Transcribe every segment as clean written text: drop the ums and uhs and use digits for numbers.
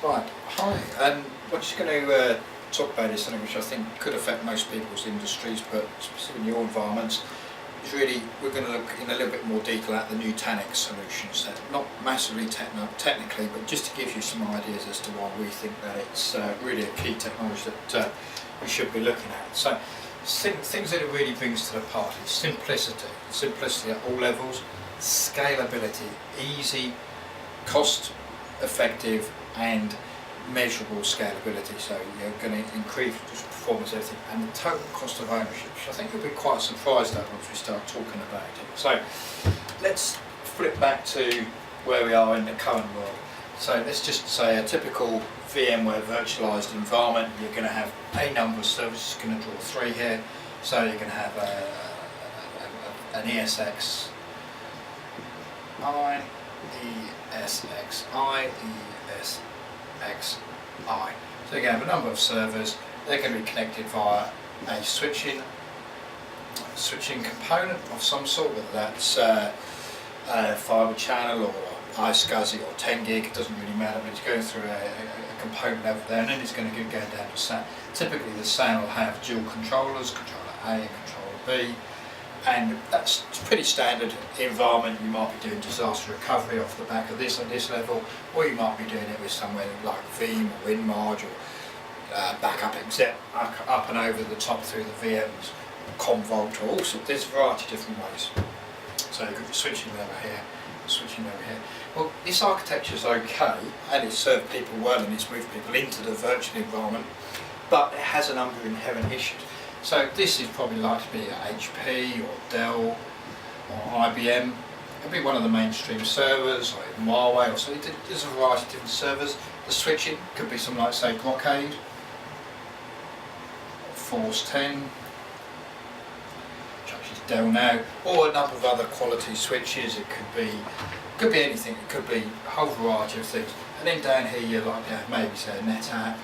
Right, hi, and we're just going to talk about is something which I think could affect most people's industries, but specifically your environments. Is really, we're going to look in a little bit more detail at the Nutanix solutions. Not massively technically, but just to give you some ideas as to why we think that it's really a key technology that we should be looking at. So, things that it really brings to the party: simplicity at all levels, scalability, easy, cost effective and measurable scalability, so you're going to increase performance, everything, and the total cost of ownership, which I think you'll be quite surprised at once we start talking about it. So let's flip back to where we are in the current world. So let's just say a typical VMware virtualized environment. You're going to have a number of services. You're going to draw three here. So you're going to have an ESXi, ESXi. So you're going to have a number of servers. They're going to be connected via a switching component of some sort, whether that's a fibre channel or iSCSI or 10 gig, it doesn't really matter, but it's going through a component over there, and then it's going to go down to SAN. Typically the SAN will have dual controllers, controller A and controller B, and that's pretty standard environment. You might be doing disaster recovery off the back of this at this level, or you might be doing it with somewhere like Veeam or WinMarge or backup exec up and over the top through the VMs, Commvault, or all sorts. There's a variety of different ways. So you've got your switching over here, switching over here. Well, this architecture is okay, and it's served people well, and it's moved people into the virtual environment, but it has a number of inherent issues. So this is probably likely to be HP or Dell or IBM. It'll be one of the mainstream servers, or even Huawei, or so. There's a variety of different servers. The switching could be something like, say, Brocade, Force 10, which actually is Dell now, or a number of other quality switches. It could be anything. It could be a whole variety of things. And then down here you like to have maybe, say, a NetApp,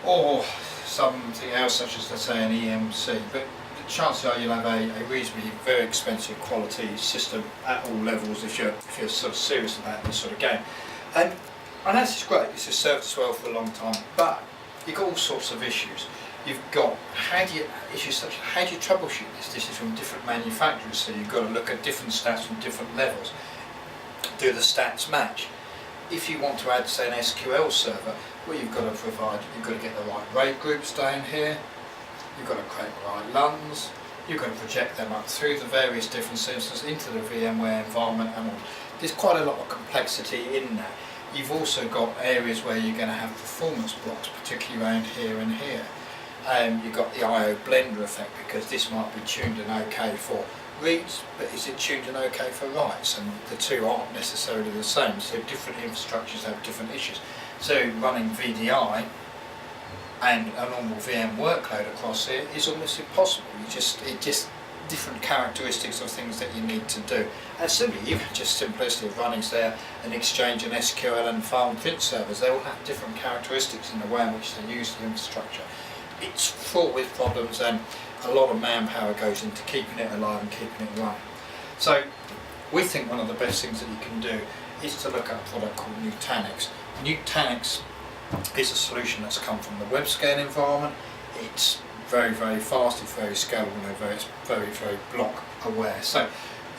or something else such as, let's say, an EMC, but the chances are you'll have a reasonably very expensive quality system at all levels if you're sort of serious about this sort of game. And that's just great. This has served us well for a long time, but you've got all sorts of issues. You've got issues such as how do you troubleshoot this? This is from different manufacturers, so you've got to look at different stats from different levels. Do the stats match? If you want to add, say, an SQL server, well, you've got to get the right RAID groups down here, you've got to create the right LUNs, you've got to project them up through the various different systems into the VMware environment, and all. There's quite a lot of complexity in that. You've also got areas where you're going to have performance blocks, particularly around here and here. You've got the I/O blender effect, because this might be tuned and okay for reads, but is it tuned and okay for writes? And the two aren't necessarily the same, so different infrastructures have different issues. So running VDI and a normal VM workload across here is almost impossible. It's just different characteristics of things that you need to do. And simply, even just simplicity of running, say, an Exchange and SQL and file and print servers, they all have different characteristics in the way in which they use the infrastructure. It's fraught with problems, and a lot of manpower goes into keeping it alive and keeping it running. So we think one of the best things that you can do is to look at a product called Nutanix. Nutanix is a solution that's come from the web scale environment. It's very, very fast, it's very scalable, and very block aware. So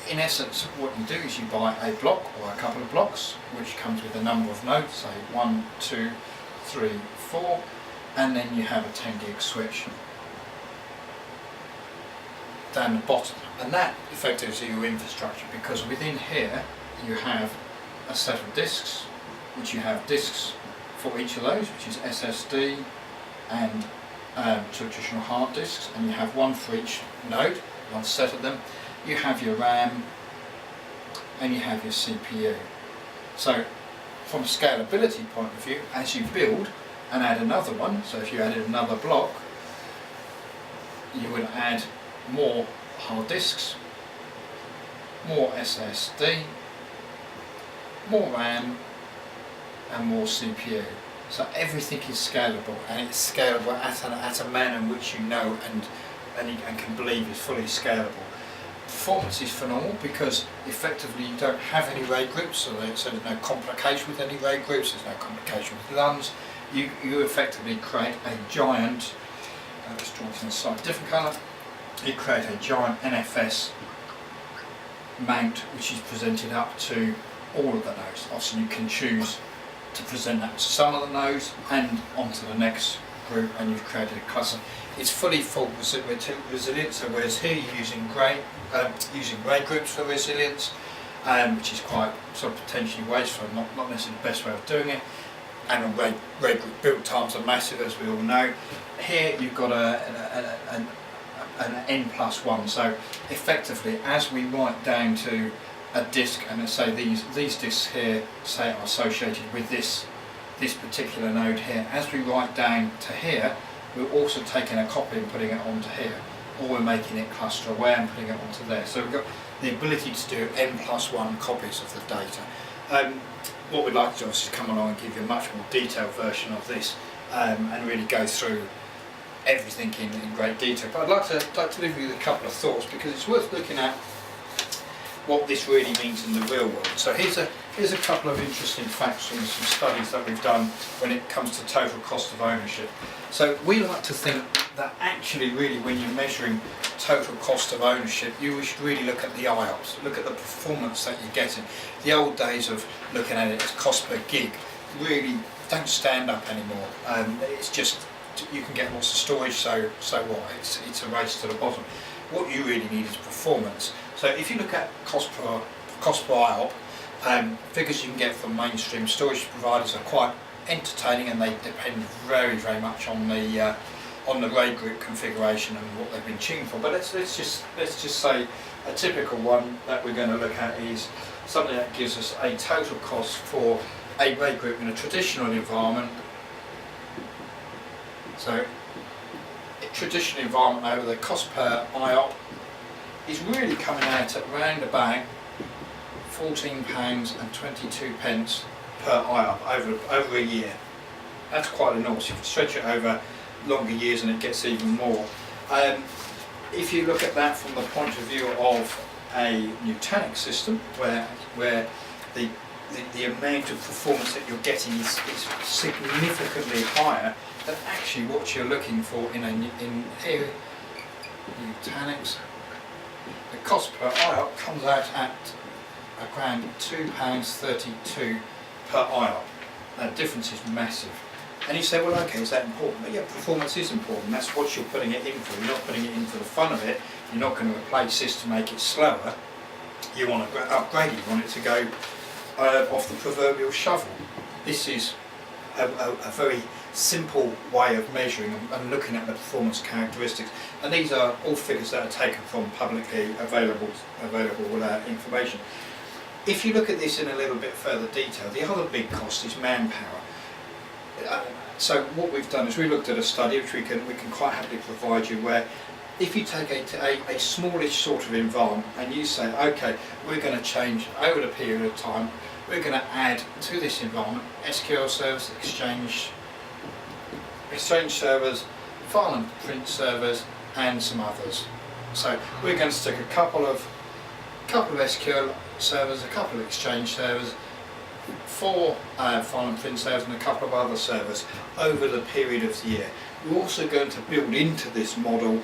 in essence, what you do is you buy a block or a couple of blocks, which comes with a number of nodes, say 1, 2, 3, 4, and then you have a 10 gig switch down the bottom, and that effectively is your infrastructure, because within here you have a set of disks, which you have disks for each of those, which is SSD and traditional hard disks, and you have one for each node, one set of them. You have your RAM and you have your CPU. So from a scalability point of view, as you build and add another one, so if you added another block, you would add more hard disks, more SSD, more RAM and more CPU. So everything is scalable, and it's scalable at a manner in which you know and can believe is fully scalable. performance is phenomenal because effectively you don't have any RAID groups, so there's no complication with any RAID groups, there's no complication with LUNs. You effectively create a giant, let's draw it in a slightly different colour, you create a giant NFS mount which is presented up to all of the nodes. Obviously you can choose to present that to some of the nodes and onto the next group, and you've created a cluster. It's fully fault resilient, so whereas here you're using RAID groups for resilience, which is quite sort of potentially wasteful, not necessarily the best way of doing it, and RAID group build times are massive, as we all know. Here you've got an n+1, so effectively as we write down to a disk, and let's say these disks here say are associated with this particular node here, as we write down to here, we're also taking a copy and putting it onto here, or we're making it cluster away and putting it onto there. So we've got the ability to do n+1 copies of the data. What we'd like to do is come along and give you a much more detailed version of this, and really go through everything in great detail. But I'd like to leave you with a couple of thoughts, because it's worth looking at what this really means in the real world. So here's a couple of interesting facts from some studies that we've done when it comes to total cost of ownership. So we like to think that actually really when you're measuring total cost of ownership, you should really look at the IOPS, look at the performance that you're getting. The old days of looking at it as cost per gig really don't stand up anymore. It's just, you can get lots of storage, so what? It's a race to the bottom. What you really need is performance. So if you look at cost per IOP, figures you can get from mainstream storage providers are quite entertaining, and they depend very much on the RAID group configuration and what they've been tuned for. But let's just say a typical one that we're going to look at is something that gives us a total cost for a RAID group in a traditional environment. So a traditional environment over the cost per IOP is really coming out at around about £14.22 per IOP over a year. That's quite enormous. If you stretch it over longer years, and it gets even more. If you look at that from the point of view of a Nutanix system, where the amount of performance that you're getting is significantly higher than actually what you're looking for in here, Nutanix. The cost per IOP comes out at around £2.32 per IOP. Now the difference is massive. And you say, well, okay, is that important? But yeah, performance is important. That's what you're putting it in for. You're not putting it in for the fun of it. You're not going to replace this to make it slower. You want to upgrade it. You want it to go off the proverbial shovel. This is a very simple way of measuring and looking at the performance characteristics. And these are all figures that are taken from publicly available information. If you look at this in a little bit further detail, the other big cost is manpower. So what we've done is we looked at a study which we can quite happily provide you, where if you take a smallish sort of environment and you say, okay, we're going to change over the period of time, we're going to add to this environment SQL servers, exchange servers, file and print servers, and some others. So we're going to stick a couple of SQL servers, a couple of exchange servers, 4 file and print servers, and a couple of other servers over the period of the year. We're also going to build into this model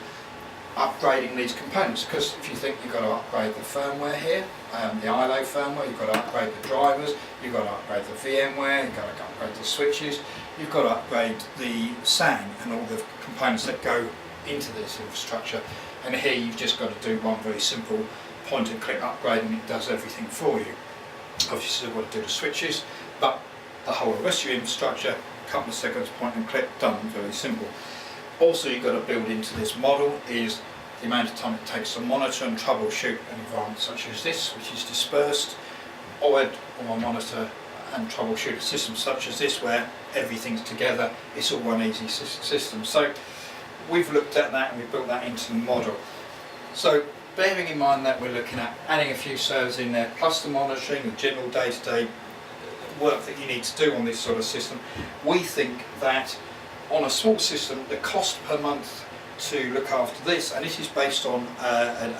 upgrading these components, because if you think you've got to upgrade the firmware here, the ILO firmware, you've got to upgrade the drivers, you've got to upgrade the VMware, you've got to upgrade the switches, you've got to upgrade the SAN and all the components that go into this infrastructure. And here you've just got to do one very simple point and click upgrade, and it does everything for you. Obviously you've got to do the switches, but the whole rest of your infrastructure, a couple of seconds, point and click, done, very simple. Also you've got to build into this model is the amount of time it takes to monitor and troubleshoot an environment such as this, which is dispersed, or monitor and troubleshoot a system such as this, where everything's together, it's all one easy system. So we've looked at that and we've built that into the model. So bearing in mind that we're looking at adding a few servers in there, plus the monitoring, the general day-to-day work that you need to do on this sort of system, we think that on a small system, the cost per month to look after this, and this is based on a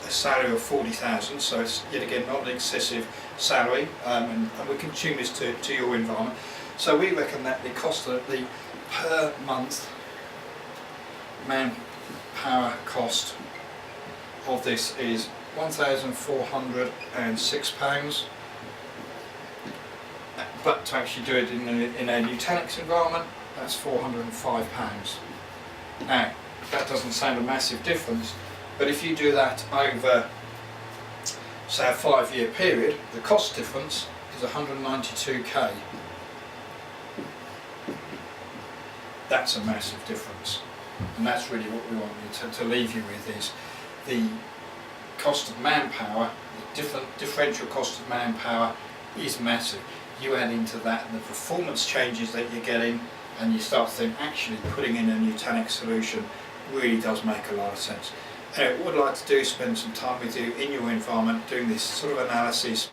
a salary of 40,000, so it's yet again not an excessive salary, and we can tune this to your environment. So we reckon that the cost of the per month manpower cost of this is £1,406, but to actually do it in a Nutanix environment, that's £405. Now, that doesn't sound a massive difference, but if you do that over, say, a 5-year period, the cost difference is 192k. That's a massive difference, and that's really what we want you to leave you with, is the cost of manpower, the differential cost of manpower is massive. You add into that the performance changes that you're getting, and you start to think actually putting in a Nutanix solution really does make a lot of sense. Anyway, what I'd like to do is spend some time with you in your environment doing this sort of analysis